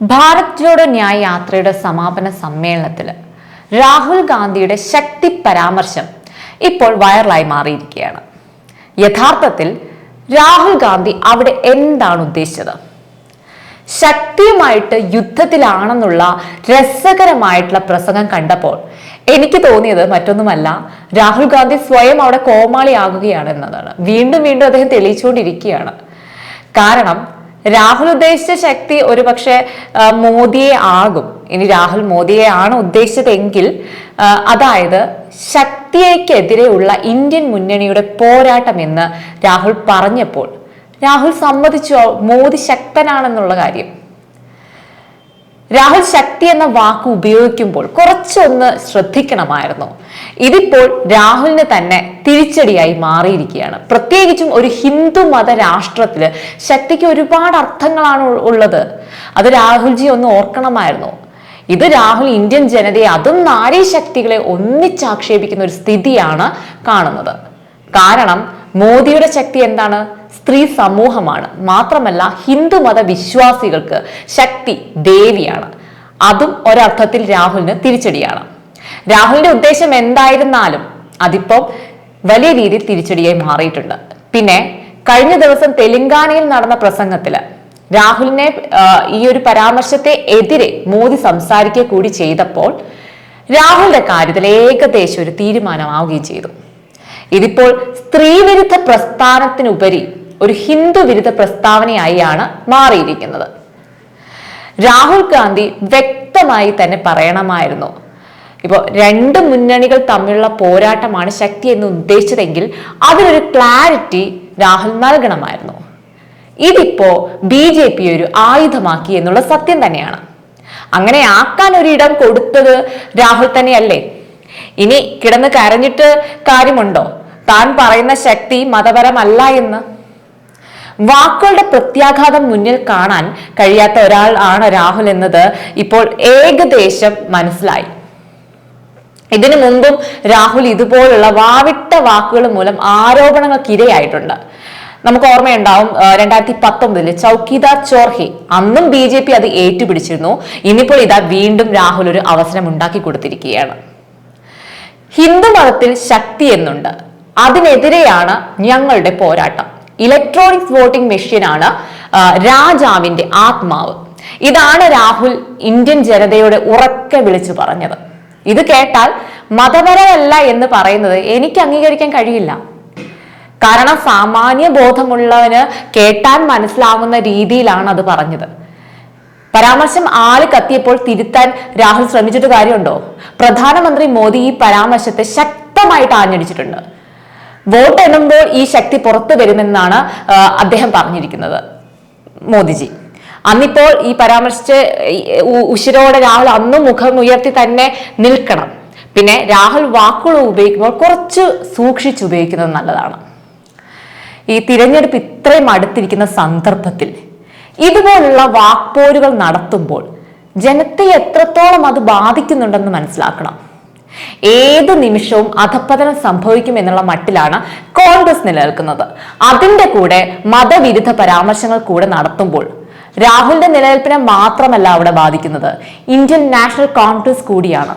ഭാരത് ജോഡോ ന്യായ് യാത്രയുടെ സമാപന സമ്മേളനത്തിൽ രാഹുൽ ഗാന്ധിയുടെ ശക്തി പരാമർശം ഇപ്പോൾ വൈറലായി മാറിയിരിക്കുകയാണ്. യഥാർത്ഥത്തിൽ രാഹുൽ ഗാന്ധി അവിടെ എന്താണ് ഉദ്ദേശിച്ചത്? ശക്തിയുമായിട്ട് യുദ്ധത്തിലാണെന്നുള്ള രസകരമായിട്ടുള്ള പ്രസംഗം കണ്ടപ്പോൾ എനിക്ക് തോന്നിയത് മറ്റൊന്നുമല്ല, രാഹുൽ ഗാന്ധി സ്വയം അവിടെ കോമാളിയാകുകയാണ് എന്നതാണ്. വീണ്ടും വീണ്ടും അദ്ദേഹം തെളിയിച്ചുകൊണ്ടിരിക്കുകയാണ്. കാരണം രാഹുൽ ഉദ്ദേശിച്ച ശക്തി ഒരുപക്ഷെ മോദിയെ ആകും. ഇനി രാഹുൽ മോദിയെ ആണ് ഉദ്ദേശിച്ചതെങ്കിൽ അതായത് ശക്തിക്കെതിരെയുള്ള ഇന്ത്യൻ മുന്നണിയുടെ പോരാട്ടം എന്ന് രാഹുൽ പറഞ്ഞപ്പോൾ രാഹുൽ സമ്മതിച്ചോ മോദി ശക്തനാണെന്നുള്ള കാര്യം? രാഹുൽ ശക്തി എന്ന വാക്ക് ഉപയോഗിക്കുമ്പോൾ കുറച്ചൊന്ന് ശ്രദ്ധിക്കണമായിരുന്നു. ഇതിപ്പോൾ രാഹുലിന് തന്നെ തിരിച്ചടിയായി മാറിയിരിക്കുകയാണ്. പ്രത്യേകിച്ചും ഒരു ഹിന്ദു മത രാഷ്ട്രത്തില് ശക്തിക്ക് ഒരുപാട് അർത്ഥങ്ങളാണ് ഉള്ളത്. അത് രാഹുൽജി ഒന്ന് ഓർക്കണമായിരുന്നു. ഇത് രാഹുൽ ഇന്ത്യൻ ജനതയെ, അതും നാരീ ശക്തികളെ ഒന്നിച്ചാക്ഷേപിക്കുന്ന ഒരു സ്ഥിതിയാണ് കാണുന്നത്. കാരണം മോദിയുടെ ശക്തി എന്താണ്? സ്ത്രീ സമൂഹമാണ്. മാത്രമല്ല ഹിന്ദു മത വിശ്വാസികൾക്ക് ശക്തി ദേവിയാണ്. അതും ഒരർത്ഥത്തിൽ രാഹുലിന് തിരിച്ചടിയാണ്. രാഹുലിന്റെ ഉദ്ദേശം എന്തായിരുന്നാലും അതിപ്പം വലിയ രീതിയിൽ തിരിച്ചടിയായി മാറിയിട്ടുണ്ട്. പിന്നെ കഴിഞ്ഞ ദിവസം തെലങ്കാനയിൽ നടന്ന പ്രസംഗത്തില് രാഹുലിനെ ഈ ഒരു പരാമർശത്തെ എതിരെ മോദി സംസാരിക്കുക കൂടി ചെയ്തപ്പോൾ രാഹുലിന്റെ കാര്യത്തിൽ ഏകദേശം ഒരു തീരുമാനമാവുകയും ചെയ്തു. ഇതിപ്പോൾ സ്ത്രീവിരുദ്ധ പ്രസ്ഥാനത്തിനുപരി ഒരു ഹിന്ദു വിരുദ്ധ പ്രസ്താവനയായാണ് മാറിയിരിക്കുന്നത്. രാഹുൽ ഗാന്ധി വ്യക്തമായി തന്നെ പറയണമായിരുന്നു, ഇപ്പോൾ രണ്ട് മുന്നണികൾ തമ്മിലുള്ള പോരാട്ടമാണ് ശക്തി എന്ന് ഉദ്ദേശിച്ചതെങ്കിൽ അതിനൊരു ക്ലാരിറ്റി രാഹുൽ നൽകണമായിരുന്നു. ഇതിപ്പോ BJP ഒരു ആയുധമാക്കി എന്നുള്ള സത്യം തന്നെയാണ്. അങ്ങനെ ആക്കാൻ ഒരിടം കൊടുത്തത് രാഹുൽ തന്നെയല്ലേ? ഇനി കിടന്ന് കരഞ്ഞിട്ട് കാര്യമുണ്ടോ? താൻ പറയുന്ന ശക്തി മതപരമല്ല എന്ന്. വാക്കുകളുടെ പ്രത്യാഘാതം മുന്നിൽ കാണാൻ കഴിയാത്ത ഒരാൾ ആണ് രാഹുൽ എന്നത് ഇപ്പോൾ ഏകദേശം മനസ്സിലായി. ഇതിനു മുമ്പും രാഹുൽ ഇതുപോലുള്ള വാവിട്ട വാക്കുകൾ മൂലം ആരോപണങ്ങൾക്ക് ഇരയായിട്ടുണ്ട്. നമുക്ക് ഓർമ്മയുണ്ടാവും 2019 ചൗക്കിദാർ ചോർഹി, അന്നും BJP അത് ഏറ്റുപിടിച്ചിരുന്നു. ഇനിയിപ്പോൾ ഇതാ വീണ്ടും രാഹുൽ ഒരു അവസരം ഉണ്ടാക്കി കൊടുത്തിരിക്കുകയാണ്. ഹിന്ദു മതത്തിൽ ശക്തി എന്നുണ്ട്, അതിനെതിരെയാണ് ഞങ്ങളുടെ പോരാട്ടം. ഇലക്ട്രോണിക്സ് വോട്ടിംഗ് മെഷീനാണ് രാജാവിന്റെ ആത്മാവ്. ഇതാണ് രാഹുൽ ഇന്ത്യൻ ജനതയോട് ഉറക്കെ വിളിച്ചു പറഞ്ഞത്. ഇത് കേട്ടാൽ മതപരമല്ല എന്ന് പറയുന്നത് എനിക്ക് അംഗീകരിക്കാൻ കഴിയില്ല. കാരണം സാമാന്യ ബോധമുള്ളവന് കേട്ടാൻ മനസ്സിലാവുന്ന രീതിയിലാണ് അത് പറഞ്ഞത്. പരാമർശം ആള് കത്തിയപ്പോൾ തിരുത്താൻ രാഹുൽ ശ്രമിച്ചിട്ട് കാര്യമുണ്ടോ? പ്രധാനമന്ത്രി മോദി ഈ പരാമർശത്തെ ശക്തമായിട്ട് ആഞ്ഞടിച്ചിട്ടുണ്ട്. വോട്ട് എണ്ണുമ്പോൾ ഈ ശക്തി പുറത്തു വരുമെന്നാണ് അദ്ദേഹം പറഞ്ഞിരിക്കുന്നത്, മോദിജി. അന്നിപ്പോൾ ഈ പരാമർശിച്ച് ഉശിരോടെ രാഹുൽ അന്നും മുഖം ഉയർത്തി തന്നെ നിൽക്കണം. പിന്നെ രാഹുൽ വാക്കുകൾ ഉപയോഗിക്കുമ്പോൾ കുറച്ച് സൂക്ഷിച്ചുപയോഗിക്കുന്നത് നല്ലതാണ്. ഈ തിരഞ്ഞെടുപ്പ് ഇത്രയും അടുത്തിരിക്കുന്ന സന്ദർഭത്തിൽ ഇതുപോലുള്ള വാക്പോരുകൾ നടത്തുമ്പോൾ ജനത്തെ എത്രത്തോളം അത് ബാധിക്കുന്നുണ്ടെന്ന് മനസ്സിലാക്കണം. ഏത് നിമിഷവും അധപ്പതനം സംഭവിക്കും എന്നുള്ള മട്ടിലാണ് കോൺഗ്രസ് നിലനിൽക്കുന്നത്. അതിന്റെ കൂടെ മതവിരുദ്ധ പരാമർശങ്ങൾ കൂടെ നടത്തുമ്പോൾ രാഹുലിന്റെ നിലനിൽപ്പിനെ മാത്രമല്ല അവിടെ ബാധിക്കുന്നത്, ഇന്ത്യൻ നാഷണൽ കോൺഗ്രസ് കൂടിയാണ്.